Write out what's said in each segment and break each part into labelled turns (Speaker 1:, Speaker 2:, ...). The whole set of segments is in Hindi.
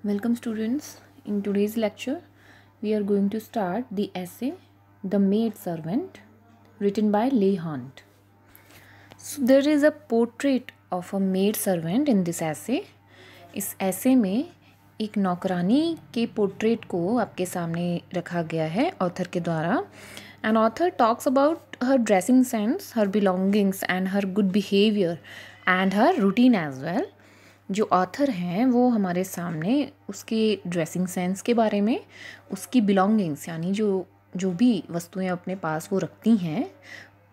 Speaker 1: Welcome students. In today's lecture, we are going to start the essay The Maid Servant written by Leigh Hunt. So there is a portrait of a maid servant in this essay. इस essay में एक नौकरानी के पोर्ट्रेट को आपके सामने रखा गया है ऑथर के द्वारा. An author talks about her dressing sense, her belongings and her good behavior and her routine as well. जो ऑथर हैं वो हमारे सामने उसके ड्रेसिंग सेंस के बारे में, उसकी बिलोंगिंग्स यानी जो भी वस्तुएं अपने पास वो रखती हैं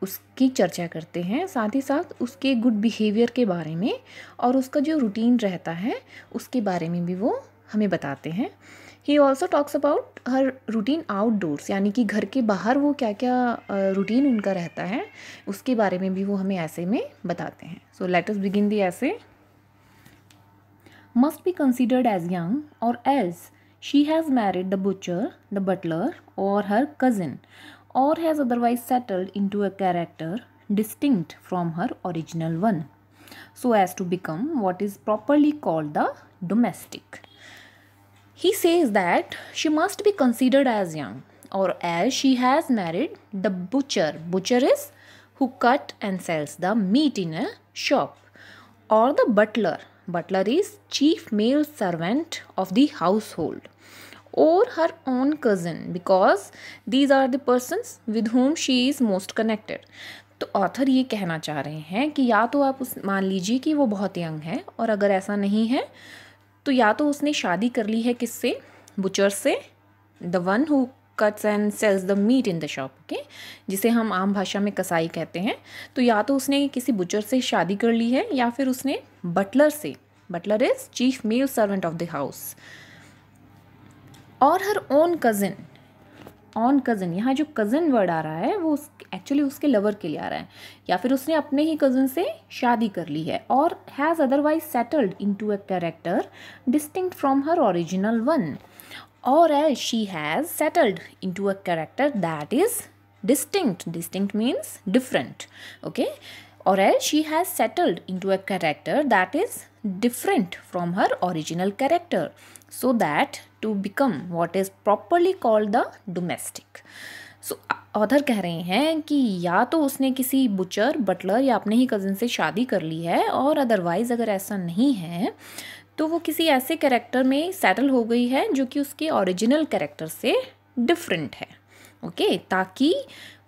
Speaker 1: उसकी चर्चा करते हैं, साथ ही साथ उसके गुड बिहेवियर के बारे में और उसका जो रूटीन रहता है उसके बारे में भी वो हमें बताते हैं. He also talks about her routine outdoors यानी कि घर के बाहर वो क्या क्या रूटीन उनका रहता है उसके बारे में भी वो हमें ऐसे में बताते हैं. So let us begin the ऐसे. Must be considered as young or else she has married the butcher, the butler or her cousin or has otherwise settled into a character distinct from her original one so as to become what is properly called the domestic. He says that she must be considered as young or as she has married the butcher. Butcher is who cut and sells the meat in a shop, or the butler. Butler is chief male servant of the household, or her own cousin because these are the persons with whom she is most connected. तो ऑथर ये कहना चाह रहे हैं कि या तो आप उस मान लीजिए कि वो बहुत यंग है, और अगर ऐसा नहीं है तो या तो उसने शादी कर ली है किससे, बुचर से, the one who cuts and sells the meat in the shop, okay, जिसे हम आम भाषा में कसाई कहते हैं. तो या तो उसने किसी बुचर से शादी कर ली है या फिर उसने बटलर से, butler is chief male servant of the house, और her own cousin. Own cousin, यहाँ जो कज़न वर्ड आ रहा है वो एक्चुअली उसके लवर के लिए आ रहा है, या फिर उसने अपने ही कज़न से शादी कर ली है, और has otherwise settled into a character distinct from her original one, or else she has settled into a character that is distinct. Distinct means different, okay, or else she has settled into a character that is different from her original character so that to become what is properly called the domestic. So author कह रहे हैं कि या तो उसने किसी बुचर, बटलर या अपने ही कज़न से शादी कर ली है, और अदरवाइज़ अगर ऐसा नहीं है तो वो किसी ऐसे कैरेक्टर में सेटल हो गई है जो कि उसके ओरिजिनल कैरेक्टर से डिफरेंट है, ओके, ताकि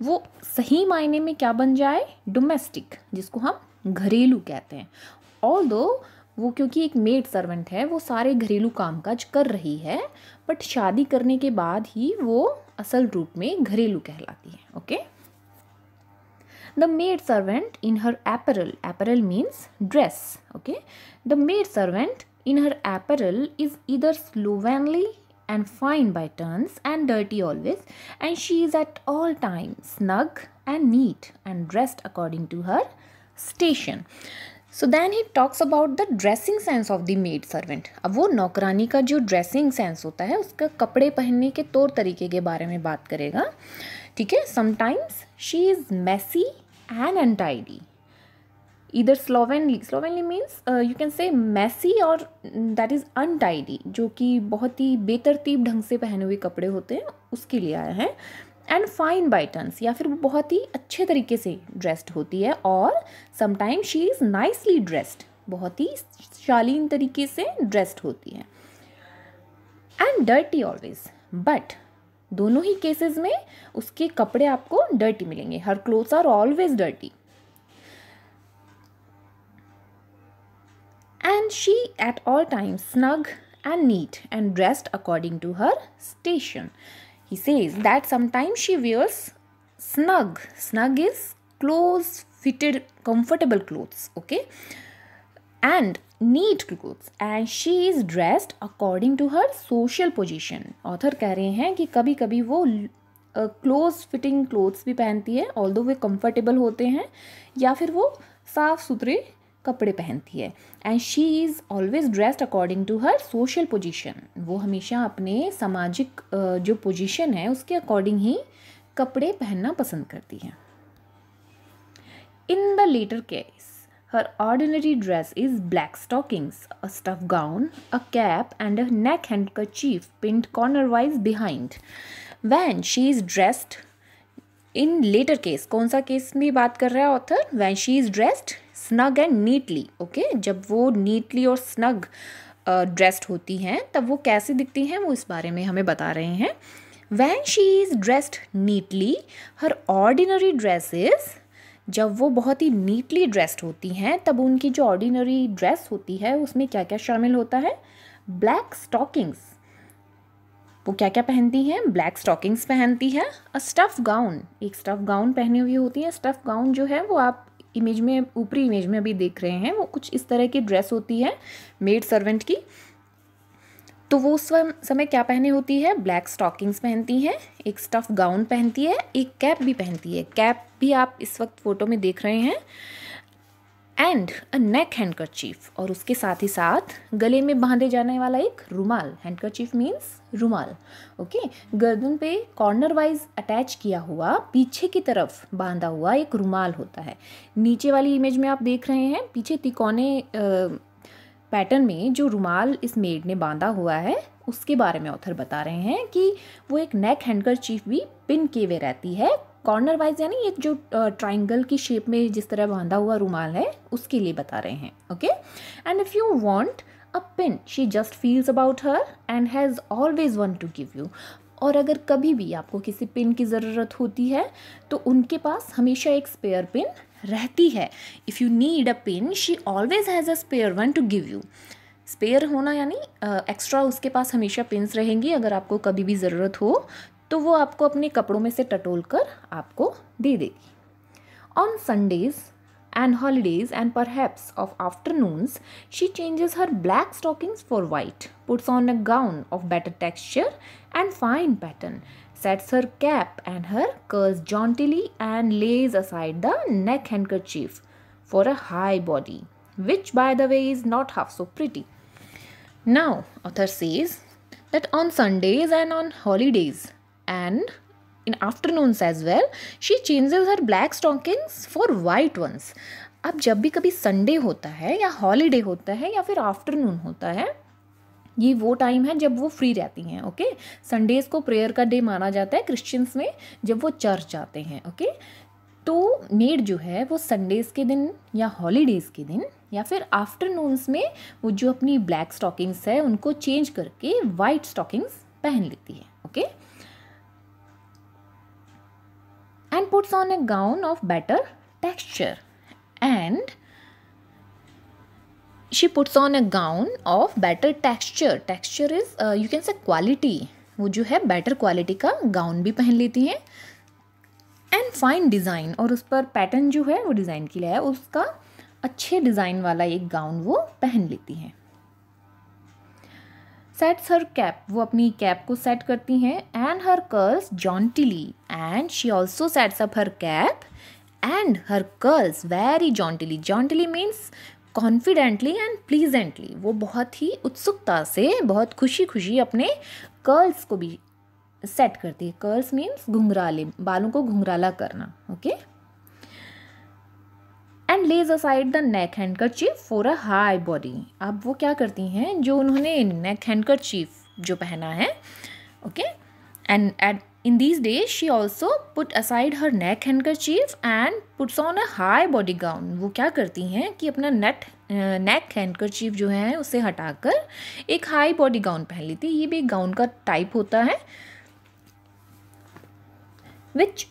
Speaker 1: वो सही मायने में क्या बन जाए, डोमेस्टिक, जिसको हम घरेलू कहते हैं. ऑल्दो वो क्योंकि एक मेड सर्वेंट है वो सारे घरेलू कामकाज कर रही है, बट शादी करने के बाद ही वो असल रूप में घरेलू कहलाती है, okay. The maid servant in her apparel, apparel means dress, okay. The maid servant in her apparel is either slovenly and fine by turns and dirty always, and she is at all times snug and neat and dressed according to her station. So then he talks about the dressing sense of the maid servant. अब वो नौकरानी का जो ड्रेसिंग सेंस होता है उसका कपड़े पहनने के तौर तरीके के बारे में बात करेगा, ठीक है. Sometimes she is messy and untidy, either slovenly means you can say messy or that is untidy, जो कि बहुत ही बेतरतीब ढंग से पहने हुए कपड़े होते हैं उसके लिए आया है. एंड फाइन बाय टर्न्स, या फिर वो बहुत ही अच्छे तरीके से ड्रेस्ड होती है, और sometimes she is nicely dressed, बहुत ही शालीन तरीके से ड्रेस्ड होती है. एंड डर्टी ऑलवेज, बट दोनों ही केसेस में उसके कपड़े आपको डर्टी मिलेंगे. Her clothes are always dirty. And she at all times snug and neat and dressed according to her station. He says that sometimes she wears snug. Snug is close fitted comfortable clothes, okay, and neat clothes, and she is dressed according to her social position. Author कह रहे हैं कि कभी कभी वो क्लोज फिटिंग क्लोथ्स भी पहनती है, ऑल्दो वे कंफर्टेबल होते हैं, या फिर वो साफ सुथरे कपड़े पहनती है. And she is always dressed according to her social position. वो हमेशा अपने सामाजिक जो पोजीशन है उसके अकॉर्डिंग ही कपड़े पहनना पसंद करती हैं. In the latter case Her ordinary dress is black stockings, a stuffed gown, a cap, and a neck handkerchief pinned cornerwise behind. When she is dressed in later case, कौन सा केस में बात कर रहा है author? When she is dressed snug and neatly. Okay, जब वो नीटली और स्नग ड्रेस्ड होती हैं तब वो कैसे दिखती हैं वो इस बारे में हमें बता रहे हैं. When she is dressed neatly, her ordinary dress is, जब वो बहुत ही नीटली ड्रेस्ड होती हैं तब उनकी जो ऑर्डिनरी ड्रेस होती है उसमें क्या क्या शामिल होता है? Black stockings. वो क्या क्या पहनती हैं? ब्लैक स्टॉकिंग्स पहनती है. अ स्टफ गाउन, एक स्टफ गाउन पहनी हुई होती है. स्टफ गाउन जो है वो आप इमेज में, ऊपरी इमेज में अभी देख रहे हैं, वो कुछ इस तरह की ड्रेस होती है मेड सर्वेंट की. तो वो उस समय क्या पहने होती है? ब्लैक स्टॉकिंग्स पहनती है, एक स्टफ गाउन पहनती है, एक कैप भी पहनती है. कैप भी आप इस वक्त फ़ोटो में देख रहे हैं. एंड अ नेक हैंडकरचीफ, और उसके साथ ही साथ गले में बांधे जाने वाला एक रुमाल. हैंडकरचीफ मीन्स रुमाल. ओके, गर्दन पे कॉर्नर वाइज अटैच किया हुआ, पीछे की तरफ बांधा हुआ एक रुमाल होता है. नीचे वाली इमेज में आप देख रहे हैं पीछे तिकोने पैटर्न में जो रुमाल इस मेड ने बांधा हुआ है उसके बारे में ऑथर बता रहे हैं कि वो एक नेक हैंडकरचीफ भी पिन किए हुए रहती है कॉर्नर वाइज, यानी ये जो ट्राइंगल की शेप में जिस तरह बांधा हुआ रुमाल है उसके लिए बता रहे हैं. Okay, and if you want a pin she just feels about her and has always one to give you. और अगर कभी भी आपको किसी पिन की ज़रूरत होती है तो उनके पास हमेशा एक स्पेयर पिन रहती है. If you need a pin she always has a spare one to give you. Spare होना यानी एक्स्ट्रा उसके पास हमेशा पिन्स रहेंगी. अगर आपको कभी भी ज़रूरत हो तो वो आपको अपने कपड़ों में से टटोल कर आपको दे देगी. On Sundays and holidays and perhaps of afternoons, she changes her black stockings for white, puts on a gown of better texture and fine pattern, sets her cap and her curls jauntily and lays aside the neck handkerchief for a high body, which by the way is not half so pretty. Now, author says that on Sundays and on holidays and in afternoons as well, she changes her black stockings for white ones. अब जब भी कभी संडे होता है या हॉलीडे होता है या फिर आफ्टरनून होता है, ये वो टाइम है जब वो फ्री रहती हैं. ओके, संडेज़ को प्रेयर का डे माना जाता है क्रिश्चियंस में जब वो चर्च जाते हैं. ओके, तो मेड जो है वो संडेज़ के दिन या हॉलीडेज़ के दिन या फिर आफ्टरनून्स में वो जो अपनी ब्लैक स्टॉकिंग्स है उनको चेंज करके वाइट स्टॉकिंग्स पहन लेती है. Okay, and puts on a gown of better texture, and she puts on a gown of better texture. Texture is you can say quality. वो जो है better quality का गाउन भी पहन लेती हैं. and fine design, और उस पर पैटर्न जो है वो डिज़ाइन के लिए है, उसका अच्छे डिज़ाइन वाला एक गाउन वो पहन लेती हैं. सेट्स हर कैप, वो अपनी कैप को सेट करती हैं. And her curls jauntily, and she also sets up her cap and her curls very jauntily. Jauntily means confidently and pleasantly. वो बहुत ही उत्सुकता से, बहुत खुशी खुशी अपने कर्ल्स को भी सेट करती है. कर्ल्स मीन्स घुंघराले, बालों को घुंघराला करना. Okay, and lays aside the neck handkerchief for a high body. अब वो क्या करती हैं, जो उन्होंने नेक हैंडकरचीफ जो पहना है, okay, and at in these days she also put aside her neck handkerchief and puts on a high body gown. वो क्या करती हैं कि अपना नेक हैंडकरचीफ जो है उसे हटाकर एक हाई बॉडी गाउन पहन लेती है. ये भी एक गाउन का टाइप होता है, which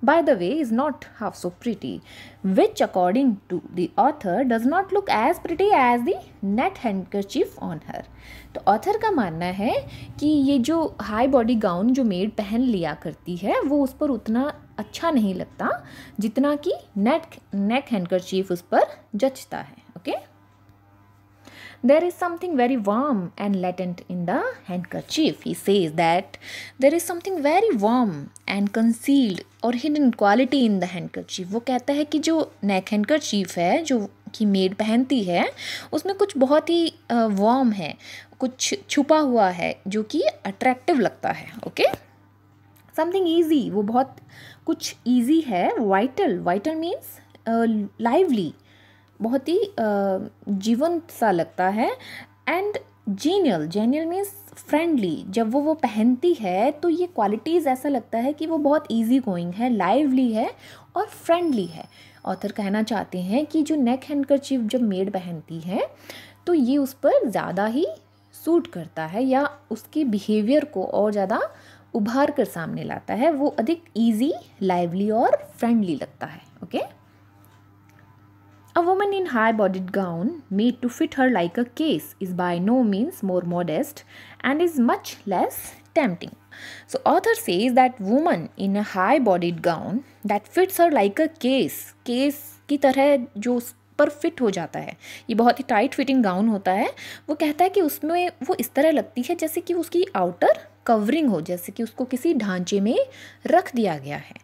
Speaker 1: by the way is not half so pretty, which according to the author does not look as pretty as the net handkerchief on her. तो ऑथर का मानना है कि ये जो हाई बॉडी गाउन जो मेड पहन लिया करती है वो उस पर उतना अच्छा नहीं लगता जितना कि नेक हैंडकरचीफ उस पर जचता है. Okay, there is something very warm and latent in the handkerchief. He says that there is something very warm and concealed or hidden quality in the handkerchief. वो कहता है कि जो neck handkerchief है जो कि मेड पहनती है उसमें कुछ बहुत ही वार्म है, कुछ छुपा हुआ है जो कि अट्रैक्टिव लगता है. ओके, समथिंग ईजी, वो बहुत कुछ ईजी है. वाइटल, वाइटल मीन्स लाइवली, बहुत ही जीवंत सा लगता है। And genial, genial means friendly, जब वो पहनती है तो ये क्वालिटीज़ ऐसा लगता है कि वो बहुत इजी गोइंग है, लाइवली है और फ्रेंडली है। ऑथर कहना चाहते हैं कि जो नेक हैंडकरचीफ जब मेड पहनती है तो ये उस पर ज़्यादा ही सूट करता है या उसके बिहेवियर को और ज़्यादा उभार कर सामने लाता है, वो अधिक ईजी, लाइवली और फ्रेंडली लगता है। Okay. A woman in high-bodied gown made to fit her like a case is by no means more modest and is much less tempting. So author says that woman in a high-bodied gown that fits her like a case की तरह जो उस पर फिट हो जाता है, ये बहुत ही टाइट फिटिंग गाउन होता है। वो कहता है कि उसमें वो इस तरह लगती है जैसे कि उसकी आउटर कवरिंग हो, जैसे कि उसको किसी ढांचे में रख दिया गया है।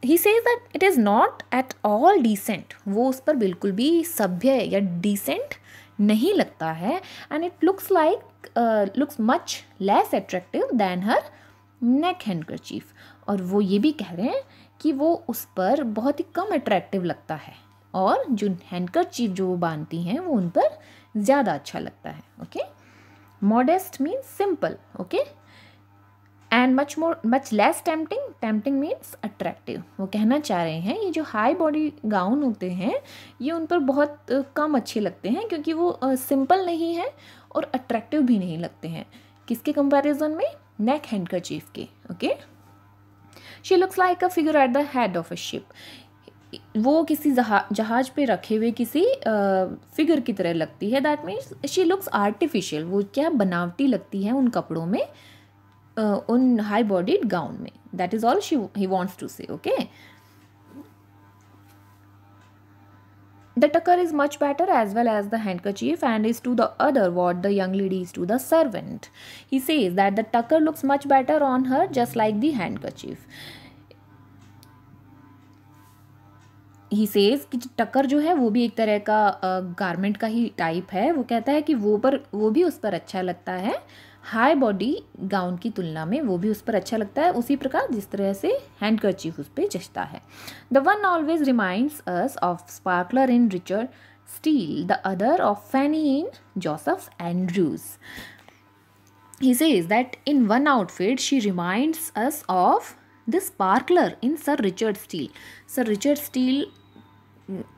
Speaker 1: He says that it is not at all decent, वो उस पर बिल्कुल भी सभ्य या डिसेंट नहीं लगता है। And it looks much less attractive than her neck handkerchief, और वो ये भी कह रहे हैं कि वो उस पर बहुत ही कम अट्रैक्टिव लगता है और जो हैंडकरचीफ जो वो बांधती हैं वो उन पर ज़्यादा अच्छा लगता है। Okay. Modest means simple. Okay. And much less tempting means attractive. वो कहना चाह रहे हैं ये जो हाई बॉडी गाउन होते हैं ये उन पर बहुत कम अच्छे लगते हैं क्योंकि वो सिंपल नहीं है और अट्रैक्टिव भी नहीं लगते हैं। किसके कंपैरिजन में? नेक हैंडकरचीफ के। Okay. She looks like a figure at the head of a ship, वो किसी जहाज पे रखे हुए किसी फिगर की तरह लगती है। That means she looks artificial, वो क्या बनावटी लगती है उन कपड़ों में, उन हाई बॉडीड गाउन में। That is all he wants to say. Okay. The tucker is much better as well as the handkerchief and is to the other what the young lady is to the servant. He says that the tucker looks much better on her just like the handkerchief. He says कि टक्कर जो है वो भी एक तरह का गारमेंट का ही टाइप है। वो कहता है कि वो भी उस पर अच्छा लगता है, हाई बॉडी गाउन की तुलना में वो भी उस पर अच्छा लगता है, उसी प्रकार जिस तरह से हैंडकरचीफ उस पर जचता है। The one always reminds us of Sparkler in Richard Steele, the other of Fanny in Joseph Andrews. He says that in one outfit she reminds us of the sparkler in Sir Richard Steele. Sir Richard Steele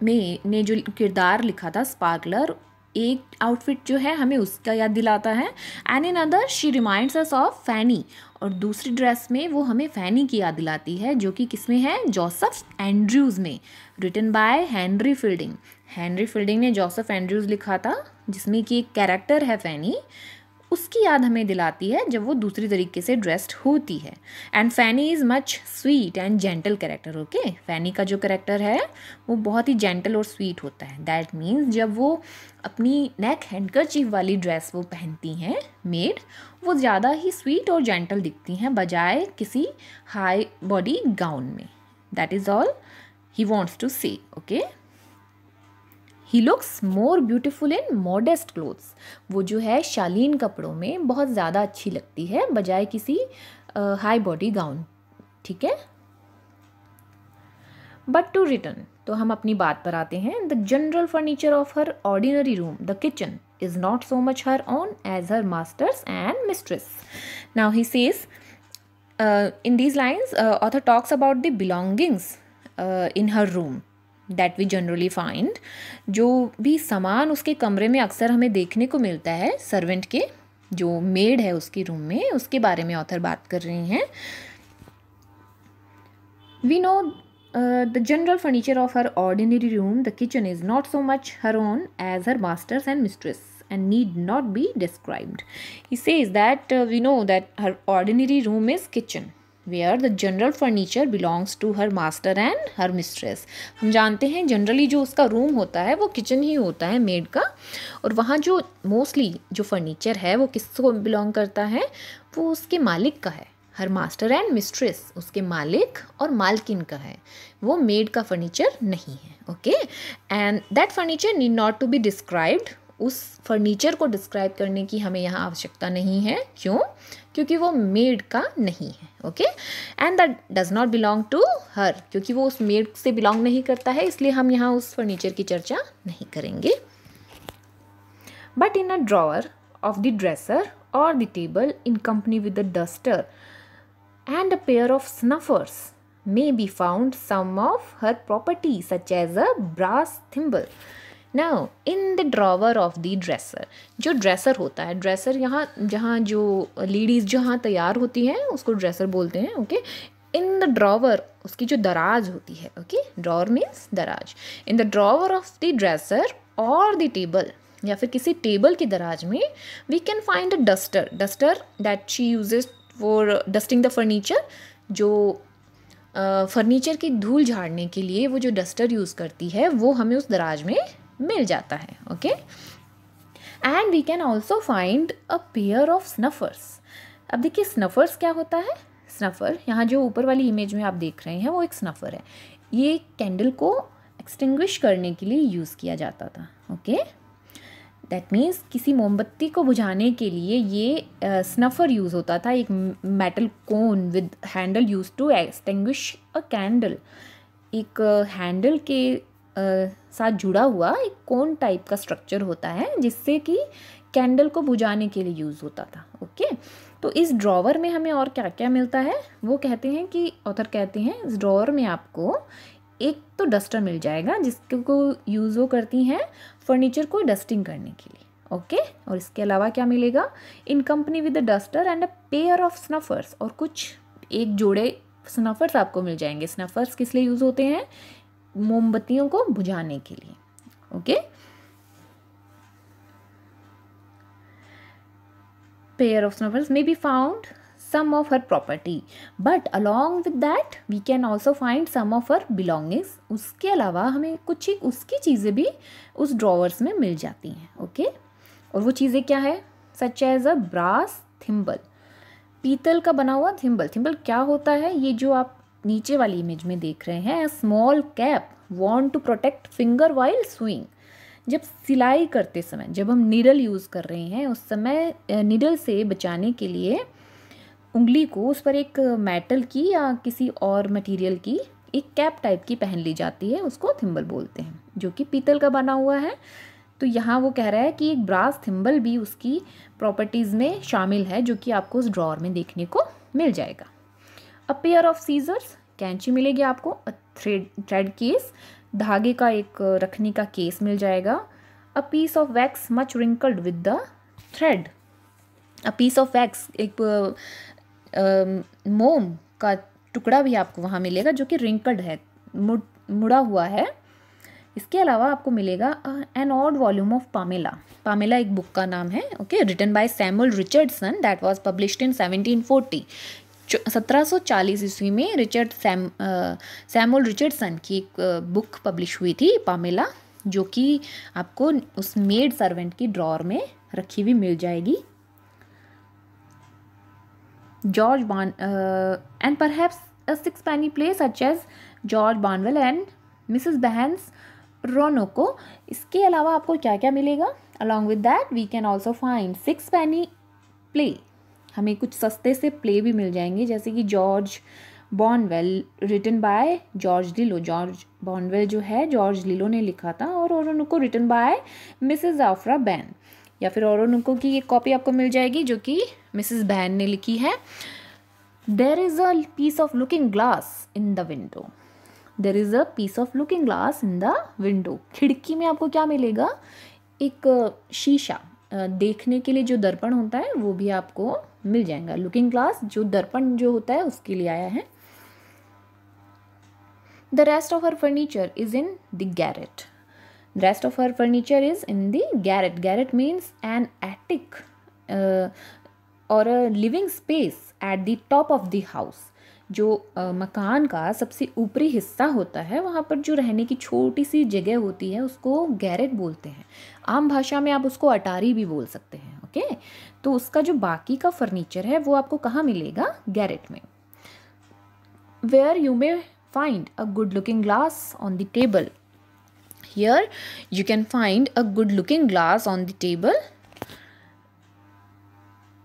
Speaker 1: में ने जो किरदार लिखा था स्पार्कलर, एक आउटफिट जो है हमें उसका याद दिलाता है। And in other she reminds us of Fanny, और दूसरी ड्रेस में वो हमें फैनी की याद दिलाती है जो कि किसमें है? जोसेफ एंड्रूज में। Written by Henry Fielding. Henry Fielding ने जोसेफ एंड्रूज लिखा था जिसमें कि एक कैरेक्टर है फैनी, उसकी याद हमें दिलाती है जब वो दूसरी तरीके से ड्रेस्ड होती है। And Fanny is much sweet and gentle character. Okay. Fanny का जो कैरेक्टर है वो बहुत ही जेंटल और स्वीट होता है। दैट मीन्स जब वो अपनी नेक हैंडकरचीफ वाली ड्रेस वो पहनती हैं मेड, वो ज़्यादा ही स्वीट और जेंटल दिखती हैं बजाय किसी हाई बॉडी गाउन में। That is all he wants to say. Okay. He looks more beautiful in modest clothes, वो जो है शालीन कपड़ों में बहुत ज़्यादा अच्छी लगती है बजाय किसी हाई बॉडी गाउन। ठीक है। बट टू रिटर्न, तो हम अपनी बात पर आते हैं। The general furniture of her ordinary room, the kitchen, is not so much her own as her master's and mistress. Now he says in these lines author talks about the belongings in her room that we generally find. जो भी सामान उसके कमरे में अक्सर हमें देखने को मिलता है सर्वेंट के, जो मेड है उसके रूम में, उसके बारे में ऑथर बात कर रही हैं। We know the general furniture of her ordinary room, the kitchen is not so much her own as her master's and mistress and need not be described. He says that we know that her ordinary room is kitchen, where the general furniture belongs to her master and her mistress. हम जानते हैं जनरली जो उसका रूम होता है वो किचन ही होता है मेड का, और वहाँ जो मोस्टली जो फर्नीचर है वो किसको बिलोंग करता है? वो उसके मालिक का है। हर मास्टर एंड मिस्ट्रेस उसके मालिक और मालकिन का है, वो मेड का फर्नीचर नहीं है। Okay. And that furniture need not to be described, उस फर्नीचर को डिस्क्राइब करने की हमें यहाँ आवश्यकता नहीं है। क्यों? क्योंकि वो मेड का नहीं है। Okay, and that does not belong to her, क्योंकि वो उस मेड से बिलोंग नहीं करता है, इसलिए हम यहाँ उस फर्नीचर की चर्चा नहीं करेंगे। But in a drawer of the dresser or the table in company with the duster and a pair of snuffers may be found some of her property such as a brass thimble. Now in the drawer of the dresser, जो ड्रेसर होता है, ड्रेसर यहाँ जहाँ जो लेडीज़ जहाँ तैयार होती हैं उसको ड्रेसर बोलते हैं। ओके, इन द ड्रॉवर उसकी जो दराज होती है। ओके, ड्रॉवर मीन्स दराज। In the drawer of the dresser or the table, या फिर किसी टेबल की दराज में, we can find a duster that she uses for dusting the furniture. जो फर्नीचर की धूल झाड़ने के लिए वो जो डस्टर यूज़ करती है वो हमें उस दराज में मिल जाता है। Okay, and we can also find a pair of snuffers. अब देखिए स्नफर्स क्या होता है। स्नफर, यहाँ जो ऊपर वाली इमेज में आप देख रहे हैं वो एक स्नफर है। ये कैंडल को एक्सटिंग्विश करने के लिए यूज़ किया जाता था। ओके, दैट मीन्स किसी मोमबत्ती को बुझाने के लिए ये स्नफर यूज़ होता था, एक metal cone with handle use to extinguish a candle. एक हैंडल के साथ जुड़ा हुआ एक कोन टाइप का स्ट्रक्चर होता है जिससे कि कैंडल को बुझाने के लिए यूज़ होता था। ओके, तो इस ड्रॉवर में हमें और क्या क्या मिलता है, वो कहते हैं कि ऑथर कहते हैं इस ड्रॉवर में आपको एक तो डस्टर मिल जाएगा जिसको यूज़ वो करती हैं फर्नीचर को डस्टिंग करने के लिए। ओके, और इसके अलावा क्या मिलेगा, in company with the duster and a pair of snuffers, और कुछ एक जोड़े स्नफर्स आपको मिल जाएंगे। स्नफर्स किस लिए यूज़ होते हैं, मोमबत्तियों को बुझाने के लिए। Okay, pair of snuffers may be found some of her property, but along with that we can also find some of her belongings. उसके अलावा हमें कुछ एक उसकी चीज़ें भी उस ड्रॉवर्स में मिल जाती हैं। ओके, और वो चीज़ें क्या है, such as a brass thimble, पीतल का बना हुआ थिम्बल। थिम्बल क्या होता है, ये जो आप नीचे वाली इमेज में देख रहे हैं, small cap worn to protect finger while sewing. जब सिलाई करते समय जब हम नीडल यूज़ कर रहे हैं उस समय नीडल से बचाने के लिए उंगली को उस पर एक मेटल की या किसी और मटेरियल की एक कैप टाइप की पहन ली जाती है, उसको थिम्बल बोलते हैं, जो कि पीतल का बना हुआ है। तो यहाँ वो कह रहा है कि एक ब्रास थिम्बल भी उसकी प्रॉपर्टीज़ में शामिल है जो कि आपको उस ड्रॉअर में देखने को मिल जाएगा। अ पेयर ऑफ सीजर्स, कैंची मिलेगी आपको। अ थ्रेड केस, धागे का एक रखने का केस मिल जाएगा। A piece of wax much wrinkled with the thread, a piece of wax, एक मोम का टुकड़ा भी आपको वहाँ मिलेगा जो कि रिंकल्ड है, मुड़ा हुआ है। इसके अलावा आपको मिलेगा an odd volume of Pamela. Pamela एक बुक का नाम है। Okay, written by Samuel Richardson, that was published in 1740। 1740 ईस्वी में सैमुअल रिचर्डसन की एक बुक पब्लिश हुई थी, पामेला, जो कि आपको उस मेड सर्वेंट की ड्रॉअर में रखी हुई मिल जाएगी। George and perhaps a six-penny play such as George Barnwell and Mrs Behn's Oroonoko. इसके अलावा आपको क्या क्या मिलेगा, along with that we can also find six-penny play, हमें कुछ सस्ते से प्ले भी मिल जाएंगे, जैसे कि जॉर्ज बॉर्नवेल रिटन बाय जॉर्ज लिलो। जॉर्ज बॉर्नवेल जो है जॉर्ज लिलो ने लिखा था, और ओरोनुको रिटन बाय मिसेस जाफ्रा बैन, या फिर ओरोनुको की एक कॉपी आपको मिल जाएगी जो कि मिसेस बैन ने लिखी है। There is a piece of looking glass in the window, there is a piece of looking glass in the window. खिड़की में आपको क्या मिलेगा, एक शीशा, देखने के लिए जो दर्पण होता है वो भी आपको मिल जाएगा। लुकिंग ग्लास जो दर्पण जो होता है उसके लिए आया है। The rest of her furniture is in the Garrett, the rest of her furniture is in the garret. Garret means an attic or a living space at the top of the house. जो मकान का सबसे ऊपरी हिस्सा होता है वहाँ पर जो रहने की छोटी सी जगह होती है उसको गैरेट बोलते हैं। आम भाषा में आप उसको अटारी भी बोल सकते हैं। ओके, तो उसका जो बाकी का फर्नीचर है वो आपको कहाँ मिलेगा, गैरेट में। Where you may find a good looking glass on the table, Here you can find a good looking glass on the table.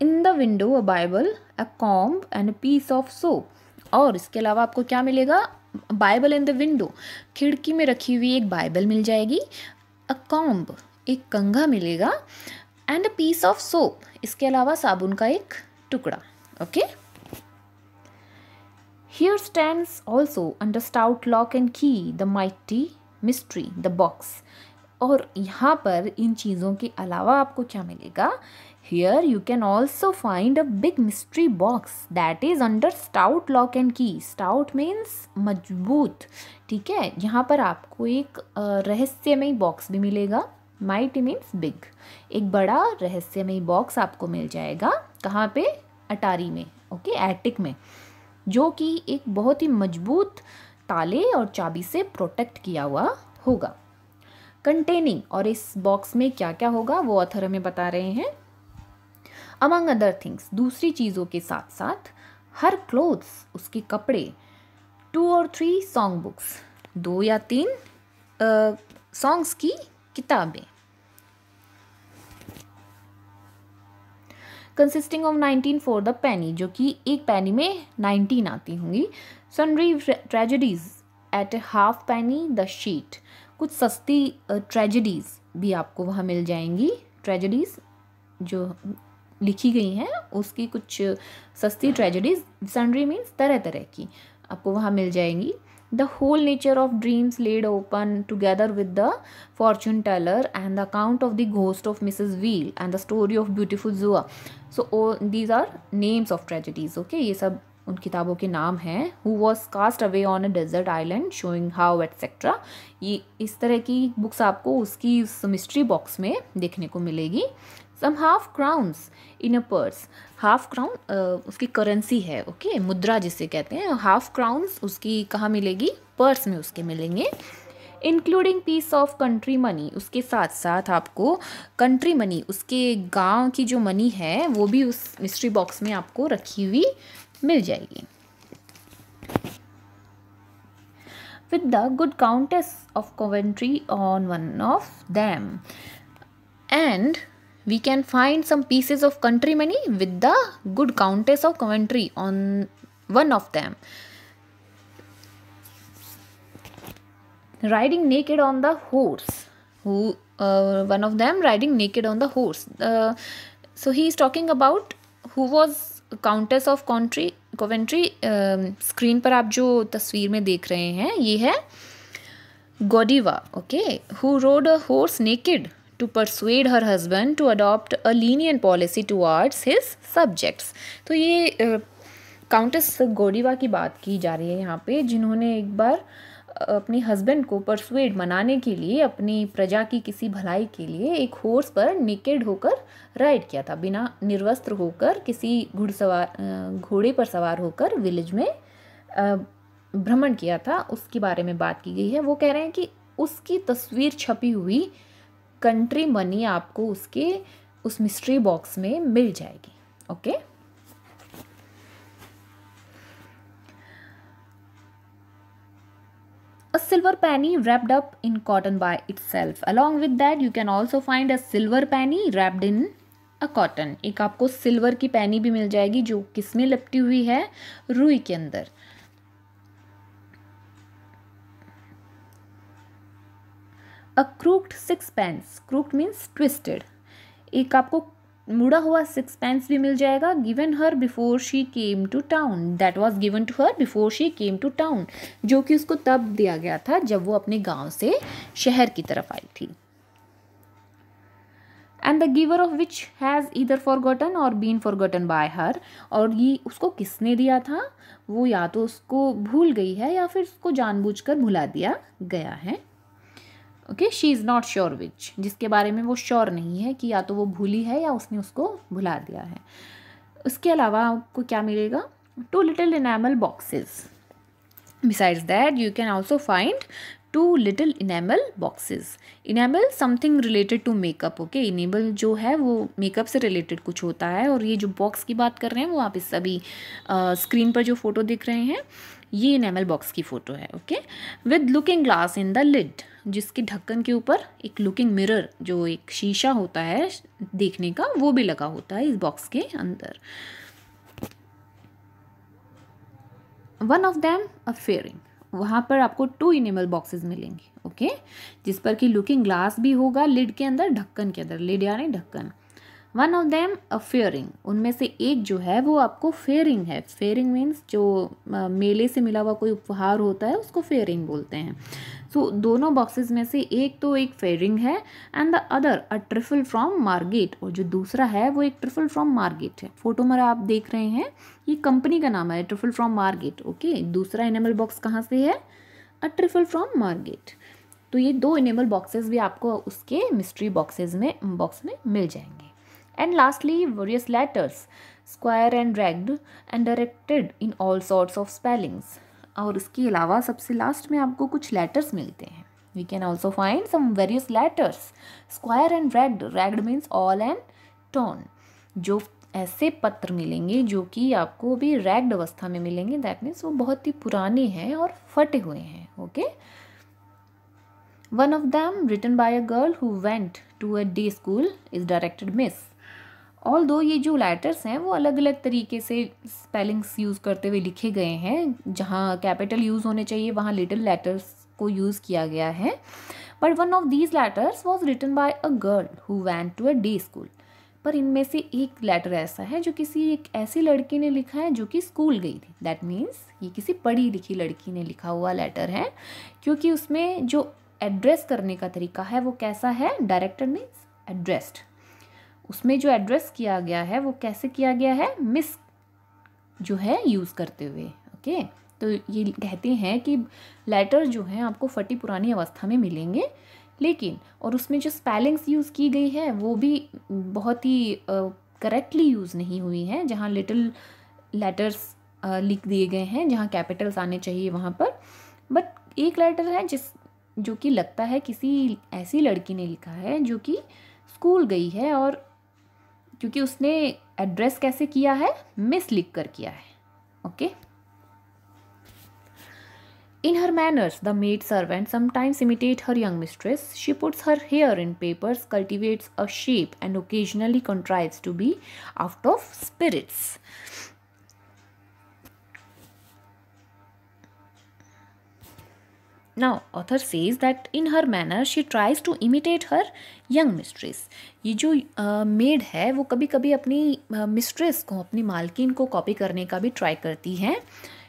Speaker 1: In the window a Bible, a comb and a piece of soap. और इसके अलावा आपको क्या मिलेगा? बाइबल इन द विंडो, खिड़की में रखी हुई एक बाइबल मिल जाएगी. अ कॉम्ब, एक कंघा मिलेगा. And a piece of soap, इसके अलावा साबुन का एक टुकड़ा. Okay. Here stands also under stout lock and key the mighty mystery the box. और यहाँ पर इन चीज़ों के अलावा आपको क्या मिलेगा? Here you can also find a big mystery box that is under stout lock and key. Stout means मजबूत. ठीक है, यहाँ पर आपको एक रहस्यमयी बॉक्स भी मिलेगा. Mighty means big. एक बड़ा रहस्यमयी बॉक्स आपको मिल जाएगा. कहाँ पे? अटारी में. ओके, एटिक में, जो कि एक बहुत ही मजबूत ताले और चाबी से प्रोटेक्ट किया हुआ होगा. कंटेनिंग, और इस बॉक्स में क्या क्या होगा वो ऑथर हमें बता रहे हैं. अमंग अदर थिंग्स, दूसरी चीज़ों के साथ साथ, हर क्लोथ्स, उसके कपड़े, 2 or 3 सॉन्ग बुक्स, 2 या 3 सॉन्ग्स की किताबें. Consisting of 19 for the penny, जो कि एक पेनी में 19 आती होंगी. Sundry tragedies at a half penny the sheet, कुछ सस्ती ट्रेजेडीज भी आपको वहाँ मिल जाएंगी. ट्रेजेडीज जो लिखी गई हैं उसकी कुछ सस्ती ट्रेजेडीज, सनरी मीन्स तरह तरह की, आपको वहाँ मिल जाएंगी. The whole nature of dreams laid open together with the fortune teller and the account of the ghost of Mrs Veal and the story of beautiful Zoa. So these are names of tragedies. Okay, ये सब उन किताबों के नाम हैं. Who was cast away on a desert island showing how etcetera. ये इस तरह की बुक्स आपको उसकी उस मिस्ट्री बॉक्स में देखने को मिलेगी. Some half crowns in a purse. Half crown उसकी करेंसी है. ओके, मुद्रा जिसे कहते हैं. हाफ क्राउन्स उसकी कहाँ मिलेगी? पर्स में उसके मिलेंगे. Including piece of country money, उसके साथ साथ आपको कंट्री मनी, उसके गांव की जो मनी है वो भी उस मिस्ट्री बॉक्स में आपको रखी हुई मिल जाएगी. With the good countess of Coventry on one of them, and we can find some pieces of country money with the good countess of Coventry on one of them. Riding naked on the horse. One of them riding naked on the horse. So he is talking about who was countess of Coventry. Screen पर आप जो तस्वीर में देख रहे हैं ये है Godiva. Okay, who rode a horse naked to persuade her husband to adopt a lenient policy towards his subjects. तो ये काउंटेस गोडिवा की बात की जा रही है यहाँ पे, जिन्होंने एक बार अपने हस्बैंड को परसुएड मनाने के लिए, अपनी प्रजा की किसी भलाई के लिए एक हॉर्स पर नेकेड होकर राइड किया था, बिना निर्वस्त्र होकर किसी घोड़े पर सवार होकर विलेज में भ्रमण किया था. उसके बारे में बात की गई है. वो कह रहे हैं कि उसकी तस्वीर छपी हुई कंट्री मनी आपको उसके उस मिस्ट्री बॉक्स में मिल जाएगी. Okay, a silver penny wrapped up in cotton by itself. Along with that you can also find a silver penny wrapped in a cotton. एक आपको सिल्वर की पैनी भी मिल जाएगी जो किसमें लपटी हुई है? रुई के अंदर. A crooked sixpence. Crooked means twisted. एक आपको मुड़ा हुआ 6 भी मिल जाएगा. Given her before she came to town. That was given to her before she came to town, जो कि उसको तब दिया गया था जब वो अपने गांव से शहर की तरफ आई थी. And the giver of which has either forgotten और बीन फॉरगॉटन बाय हर. और ये उसको किसने दिया था? वो या तो उसको भूल गई है या फिर उसको जानबूझकर भुला दिया गया है. Okay, she is not sure which, जिसके बारे में वो श्योर नहीं है कि या तो वो भूली है या उसने उसको भुला दिया है. उसके अलावा आपको क्या मिलेगा? 2 little enamel boxes. Besides that you can also find 2 little enamel boxes. Enamel something related to makeup. Okay, enamel जो है वो मेकअप से रिलेटेड कुछ होता है, और ये जो बॉक्स की बात कर रहे हैं वो आप इस अभी स्क्रीन पर जो फोटो दिख रहे हैं ये इनेमल बॉक्स की फ़ोटो है. Okay, with looking glass in the lid, जिसके ढक्कन के ऊपर एक लुकिंग मिरर, जो एक शीशा होता है देखने का, वो भी लगा होता है इस बॉक्स के अंदर. One of them a fairing, वहाँ पर आपको 2 इनेमल बॉक्सेस मिलेंगे. ओके, जिस पर कि लुकिंग ग्लास भी होगा लिड के अंदर, ढक्कन के अंदर, लिड यानी ढक्कन. One of them a fairing, उनमें से एक जो है वो आपको फेयरिंग है. फेयरिंग मीन्स जो मेले से मिला हुआ कोई उपहार होता है उसको फेयरिंग बोलते हैं. सो दोनों बॉक्सेस में से एक तो एक फेयरिंग है and the other a trifle from Margaret, और जो दूसरा है वो एक ट्रिफल फ्रॉम मार्गेट है. फोटो में आप देख रहे हैं ये कंपनी का नाम है, ट्रिफल फ्रॉम मार्गेट. ओके, दूसरा इनेमल बॉक्स कहाँ से है? अ ट्रिफल फ्रॉम मार्गेट. तो ये 2 इनेमल बॉक्सेस भी आपको उसके मिस्ट्री बॉक्स में मिल जाएंगे. And lastly, various letters, square and ragged and directed in all sorts of spellings. और इसके अलावा सबसे लास्ट में आपको कुछ लेटर्स मिलते हैं. We can also find some various letters, square and ragged. Ragged means all and torn. जो ऐसे पत्र मिलेंगे जो कि आपको भी रैग्ड अवस्था में मिलेंगे, दैट मीन्स वो बहुत ही पुराने हैं और फटे हुए हैं. Okay, one of them written by a girl who went to a day school is directed Miss. All दो ये जो लेटर्स हैं वो अलग अलग तरीके से स्पेलिंग्स यूज़ करते हुए लिखे गए हैं. जहाँ कैपिटल यूज़ होने चाहिए वहाँ लिटिल लेटर्स को यूज़ किया गया है. But one of these letters was written by a girl who went to a day school. पर इनमें से एक लेटर ऐसा है जो किसी एक ऐसी लड़की ने लिखा है जो कि स्कूल गई थी. दैट मीन्स ये किसी पढ़ी लिखी लड़की ने लिखा हुआ लेटर है, क्योंकि उसमें जो एड्रेस करने का तरीका है वो कैसा है? Directed means addressed. उसमें जो एड्रेस किया गया है वो कैसे किया गया है? मिस जो है यूज़ करते हुए. ओके, तो ये कहते हैं कि लेटर जो हैं आपको फटी पुरानी अवस्था में मिलेंगे, लेकिन और उसमें जो स्पेलिंग्स यूज़ की गई है वो भी बहुत ही करेक्टली यूज़ नहीं हुई हैं. जहाँ लिटिल लेटर्स लिख दिए गए हैं जहाँ कैपिटल्स आने चाहिए वहाँ पर. बट एक लेटर है जो कि लगता है किसी ऐसी लड़की ने लिखा है जो कि स्कूल गई है, और क्योंकि उसने एड्रेस कैसे किया है? मिस लिख कर किया है. Okay, in her manners the maid servant sometimes imitate her young mistress. She puts her hair in papers, cultivates a shape and occasionally contrives to be out of spirits. Now, author says that in her manner she tries to imitate her young mistress. ये जो मेड है वो कभी कभी अपनी मिस्ट्रेस को, अपनी मालकिन को कॉपी करने का भी ट्राई करती है.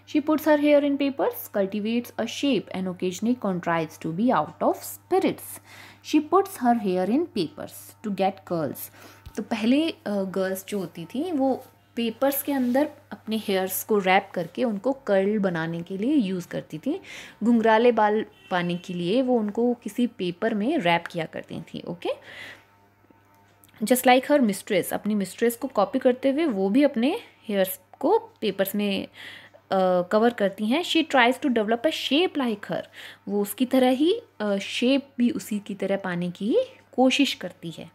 Speaker 1: She puts her hair in papers, cultivates a shape and occasionally contrives to be out of spirits. She puts her hair in papers to get curls. तो पहले गर्ल्स जो होती थी वो पेपर्स के अंदर अपने हेयर्स को रैप करके उनको कर्ल बनाने के लिए यूज़ करती थी. घुंघराले बाल पाने के लिए वो उनको किसी पेपर में रैप किया करती थी. Okay, just like her mistress, अपनी मिस्ट्रेस को कॉपी करते हुए वो भी अपने हेयर्स को पेपर्स में कवर करती हैं. She tries to develop a shape like her. वो उसकी तरह ही शेप भी उसी की तरह पाने की कोशिश करती है.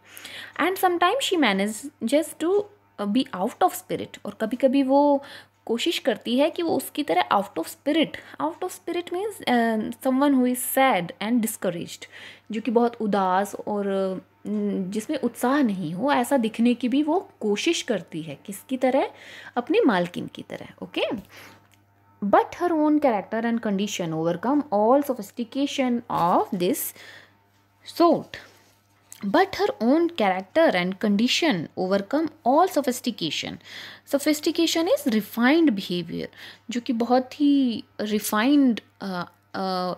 Speaker 1: And sometimes she manages to be out of spirit. और कभी कभी वो कोशिश करती है कि वो उसकी तरह out of spirit. Out of spirit means someone who is sad and discouraged, जो कि बहुत उदास और जिसमें उत्साह नहीं हो, ऐसा दिखने की भी वो कोशिश करती है. किसकी तरह? अपनी मालकिन की तरह. Okay, but her own character and condition overcome all sophistication of this sort. But her own character and condition overcome all sophistication. Sophistication is refined behavior, जो कि बहुत ही refined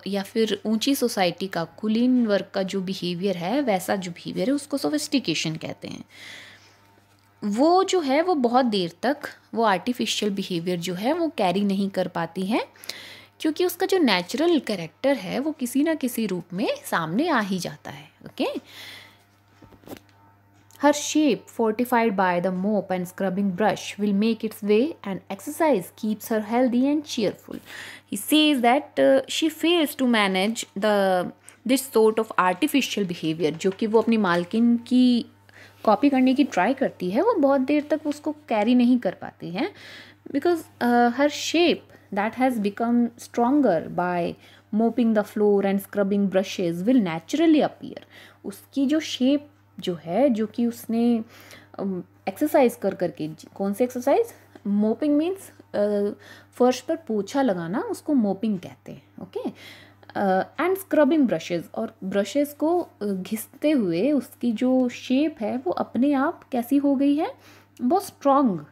Speaker 1: या फिर ऊंची सोसाइटी का, कुलीन वर्ग का जो बिहेवियर है, वैसा जो बिहेवियर है उसको सोफिस्टिकेशन कहते हैं. वो जो है वो बहुत देर तक वो आर्टिफिशियल बिहेवियर जो है वो कैरी नहीं कर पाती है, क्योंकि उसका जो नेचुरल कैरेक्टर है वो किसी ना किसी रूप में सामने आ ही जाता है. Okay, Her shape, fortified by the mop and scrubbing brush, will make its way, and exercise keeps her healthy and cheerful. He says that she fails to manage this sort of artificial behavior, जो कि वो अपनी मालकिन की कॉपी करने की ट्राई करती है, वो बहुत देर तक उसको कैरी नहीं कर पाती है, because her shape that has become stronger by mopping the floor and scrubbing brushes will naturally appear. उसकी जो शेप जो है, जो कि उसने एक्सरसाइज कर करके, कौन सी एक्सरसाइज, मोपिंग मीन्स फर्श पर पोछा लगाना, उसको मोपिंग कहते हैं. ओके. एंड स्क्रबिंग ब्रशेज, और ब्रशेज को घिसते हुए उसकी जो शेप है वो अपने आप कैसी हो गई है, बहुत स्ट्रॉन्ग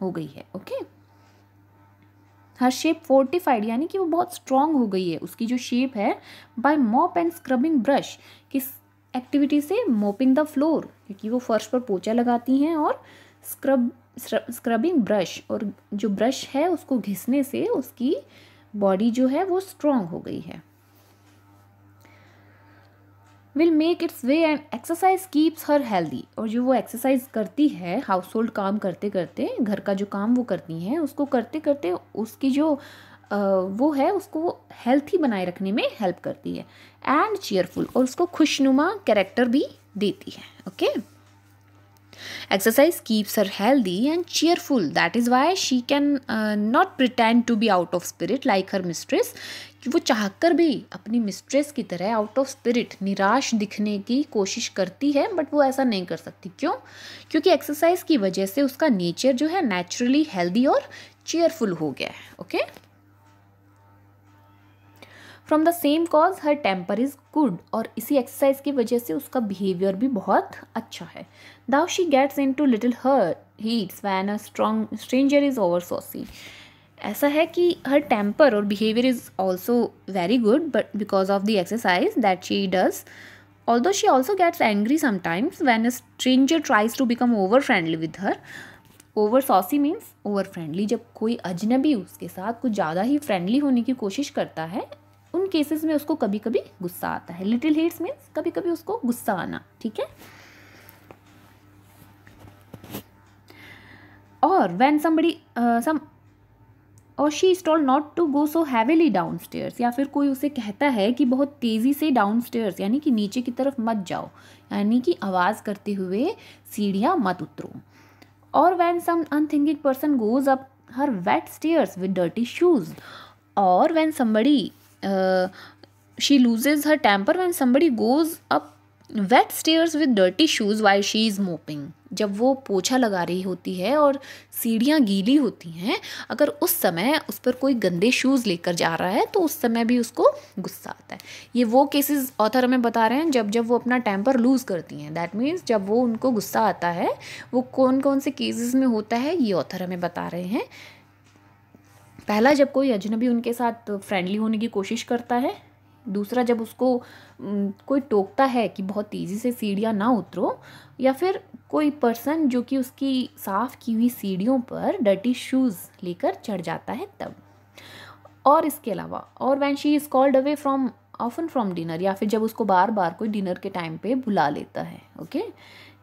Speaker 1: हो गई है. ओके. हर शेप फोर्टिफाइड, यानी कि वो बहुत स्ट्रॉन्ग हो गई है, उसकी जो शेप है, by mop and scrubbing brush, किस एक्टिविटी से, मोपिंग द फ्लोर, क्योंकि वो फर्श पर पोछा लगाती हैं, और स्क्रबिंग ब्रश, और जो ब्रश है उसको घिसने से उसकी बॉडी जो है वो स्ट्रॉन्ग हो गई है. Will make it's way and exercise keeps her healthy, और जो वो एक्सरसाइज करती है, हाउस होल्ड काम करते करते, घर का जो काम वो करती हैं, उसको करते करते उसकी जो वो है, उसको हेल्थी बनाए रखने में हेल्प करती है. एंड चीयरफुल, और उसको खुशनुमा कैरेक्टर भी देती है. Okay. Exercise keeps her healthy and cheerful, that is why she can not pretend to be out of spirit like her mistress. वो चाहकर भी अपनी मिस्ट्रेस की तरह आउट ऑफ स्पिरिट, निराश दिखने की कोशिश करती है, बट वो ऐसा नहीं कर सकती. क्यों? क्योंकि एक्सरसाइज की वजह से उसका नेचर जो है नेचुरली हेल्दी और चीयरफुल हो गया है. Okay. From the same cause her temper is good, और इसी एक्सरसाइज की वजह से उसका बिहेवियर भी बहुत अच्छा है. Though she gets in to little her heats when a strong stranger is over saucy. ऐसा है कि हर टेम्पर और behaviour is also very good, but because of the exercise that she does, although she also gets angry sometimes when a stranger tries to become over friendly with her. Over saucy means over friendly, जब कोई अजनबी उसके साथ कुछ ज़्यादा ही फ्रेंडली होने की कोशिश करता है, उन केसेस में उसको कभी कभी गुस्सा आता है. लिटिल हीट्स मीन्स कभी कभी उसको गुस्सा आना. ठीक है. और व्हेन समबडी और she is told not to go so heavily downstairs, या फिर कोई उसे कहता है कि बहुत तेज़ी से डाउन स्टेयर्स, यानी कि नीचे की तरफ मत जाओ, यानी कि आवाज़ करते हुए सीढ़ियाँ मत उतरो. और when some unthinking person goes up her wet stairs with dirty shoes, और when somebody she loses her temper when somebody goes up wet stairs with dirty shoes while she is mopping. जब वो पोछा लगा रही होती है और सीढ़ियाँ गीली होती हैं, अगर उस समय उस पर कोई गंदे शूज़ लेकर जा रहा है तो उस समय भी उसको गुस्सा आता है. ये वो केसेस ऑथर हमें बता रहे हैं जब वो अपना टेम्पर लूज़ करती हैं. दैट मीन्स जब वो उनको गुस्सा आता है, वो कौन कौन से केसेस में होता है, ये ऑथर हमें बता रहे हैं. पहला, जब कोई अजनबी उनके साथ फ्रेंडली होने की कोशिश करता है. दूसरा, जब उसको कोई टोकता है कि बहुत तेज़ी से सीढ़ियाँ ना उतरो, या फिर कोई पर्सन जो कि उसकी साफ़ की हुई सीढ़ियों पर डर्टी शूज़ लेकर चढ़ जाता है तब. और इसके अलावा, और when she is called away often from dinner, या फिर जब उसको बार बार कोई डिनर के टाइम पे बुला लेता है. Okay.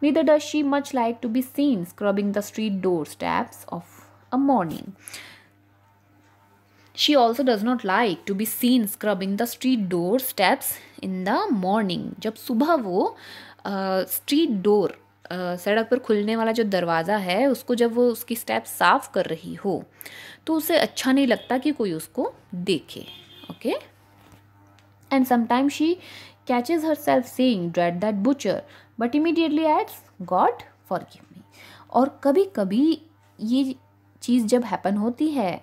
Speaker 1: Neither does she much like to be seen scrubbing the street door steps of a morning. She also does not like to be seen scrubbing the street door steps in the morning. जब सुबह वो स्ट्रीट डोर, सड़क पर खुलने वाला जो दरवाज़ा है, उसको जब वो उसकी स्टेप साफ़ कर रही हो तो उसे अच्छा नहीं लगता कि कोई उसको देखे. Okay. And sometimes she catches her self saying dread that butcher but immediately adds God forgive me. और कभी कभी ये चीज़ जब हैपन होती है,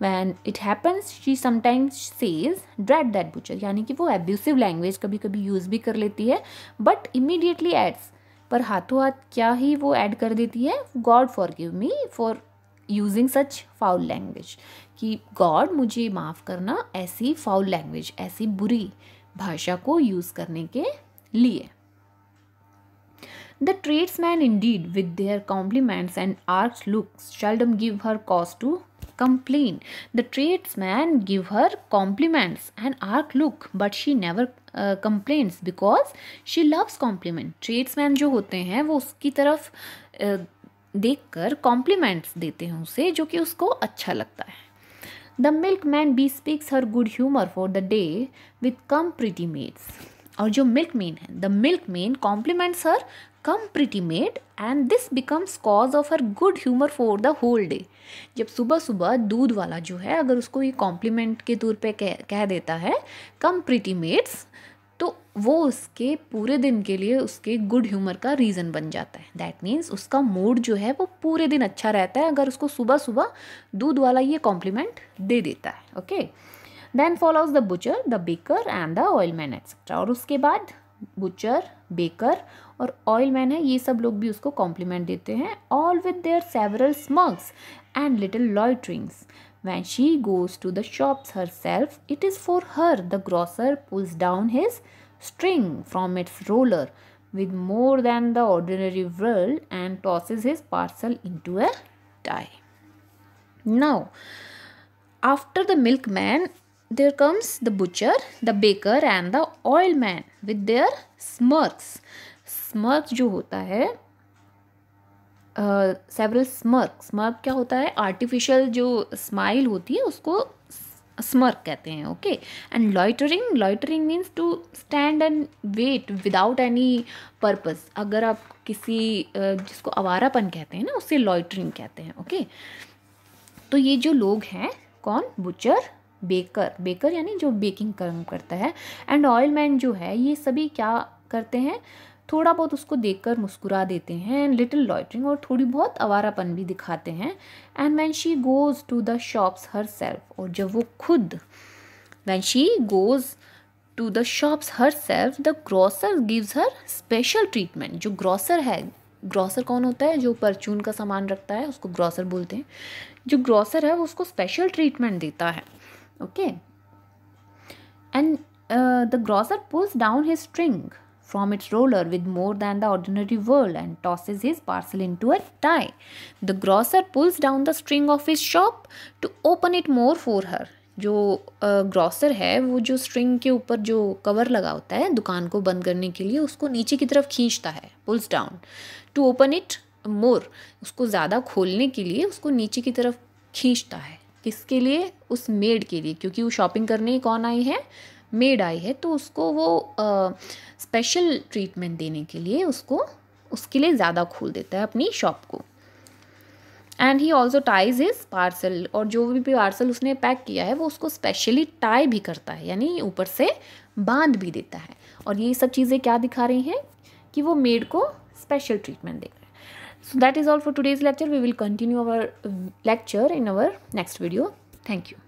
Speaker 1: When it happens, she sometimes says dread that butcher, यानी कि वो एब्यूसिव लैंग्वेज कभी कभी यूज़ भी कर लेती है, बट इमीडिएटली एड्स, पर हाथों हाथ क्या ही वो ऐड कर देती है, God forgive me for using such foul language, कि गॉड मुझे माफ़ करना ऐसी फाउल लैंग्वेज, ऐसी बुरी भाषा को यूज़ करने के लिए. The tradesmen indeed, with their compliments and arch looks, seldom give her cause to complain. The tradesman give her compliments and arch look, but she never complaints because she loves compliment. Tradesman जो होते हैं वो उसकी तरफ देखकर कॉम्प्लीमेंट्स देते हैं उसे, जो कि उसको अच्छा लगता है। The milkman bespeaks her good humor for the day with come pretty maids। और जो मिल्कमैन है, the milkman compliments her come pretty maid and this becomes cause of her good humour for the whole day. जब सुबह सुबह दूध वाला जो है अगर उसको ये कॉम्प्लीमेंट के तौर पे कह देता है कम प्रिटी मेड्स, तो वो उसके पूरे दिन के लिए उसके गुड ह्यूमर का रीज़न बन जाता है। दैट मीन्स उसका मूड जो है वो पूरे दिन अच्छा रहता है अगर उसको सुबह सुबह दूध वाला ये कॉम्प्लीमेंट दे देता है। Okay, then follows the butcher, the baker and the oilman etcetera. और उसके बाद बुचर, बेकर और ऑयलमैन है, ये सब लोग भी उसको कॉम्प्लीमेंट देते हैं, all with their several smugs and little loiterings. When she goes to the shops herself, it is for her the grocer pulls down his string from its roller with more than the ordinary whirl and tosses his parcel into a tie. Now, after the milkman, there comes the butcher, the baker and the oilman with their smirks. Smirks जो होता है सेवरल स्मर्क क्या होता है, आर्टिफिशियल जो स्माइल होती है उसको स्मर्क कहते हैं। Okay, and loitering means to stand and wait without any purpose. अगर आप किसी जिसको आवारापन कहते हैं ना, उससे लॉइटरिंग कहते हैं। ओके, तो ये जो लोग हैं कौन, बुचर, बेकर यानी जो बेकिंग काम करता है, एंड ऑयलमैन जो है, ये सभी क्या करते हैं, थोड़ा बहुत उसको देखकर मुस्कुरा देते हैं, लिटिल लॉइटरिंग, और थोड़ी बहुत आवारापन भी दिखाते हैं। And when she goes to the shops herself, और जब वो खुद when she goes to the shops herself, the grocer gives her special treatment. जो ग्रोसर है, ग्रोसर कौन होता है, जो परचून का सामान रखता है उसको ग्रोसर बोलते हैं। जो ग्रोसर है वो उसको स्पेशल ट्रीटमेंट देता है। Okay, and the grocer pulls down his string from its roller with more than the ordinary whirl and tosses his parcel into a tie. The grocer pulls down the string of his shop to open it more for her. जो ग्रॉसर है वो जो स्ट्रिंग के ऊपर जो कवर लगा होता है दुकान को बंद करने के लिए, उसको नीचे की तरफ खींचता है, pulls down to open it more, उसको ज़्यादा खोलने के लिए उसको नीचे की तरफ खींचता है। किसके लिए, उस मेड के लिए, क्योंकि वो शॉपिंग करने कौन आई है, मेड आई है, तो उसको वो स्पेशल ट्रीटमेंट देने के लिए उसके लिए ज़्यादा खोल देता है अपनी शॉप को। And he also ties his parcel, और जो भी पार्सल उसने पैक किया है वो उसको स्पेशली टाई भी करता है, यानी ऊपर से बांध भी देता है। और ये सब चीज़ें क्या दिखा रही हैं कि वो मेड को स्पेशल ट्रीटमेंट दे रहे हैं। So that is all for today's lecture. We will continue our lecture in our next video. Thank you.